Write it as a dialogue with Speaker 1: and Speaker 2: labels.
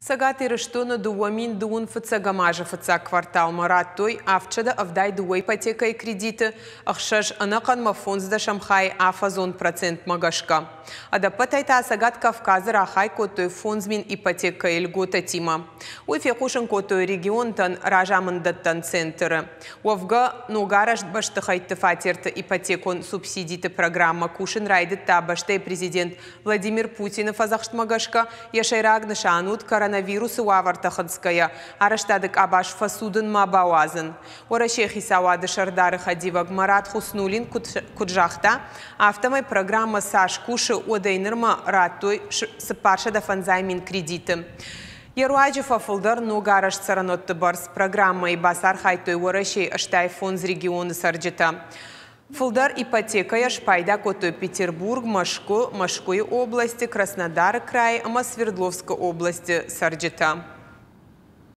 Speaker 1: Сагати рештуна дуамин дуун фыца гамажа фыца квартал мараттой, авчада авдай дуа ипотека и кредиты, ахшаж анакан мафонзда шамхай афазон процент магашка. Адапатайта сагат Кавказа рахай котой фонзмин ипотека и льгота тима. Уйфекушен котой регион тан ражамандаттан центры. Уавга нугараш баштахайты фатерта ипотекон субсидиты программа кушен райдет табаштай президент Владимир Путин фазахшт магашка яшайраг нашанут коронавирусы уавартахадская, араштадык абаш фасудын мабауазын. Орашехи сауады шардары хадиваг Марат Хуснулин куджахта, автомой программа Саш Куши одайнырма раттой сыпарша да фанзаймин кредиты. Яруаджи фафулдар нугараш царанотты барс программа и басар хайтой орашей аштай фонз регионы сарджита. Фулдар ипотека яшпайда котой Петербург, Машкой области, Краснодар край, Свердловской области сарджита.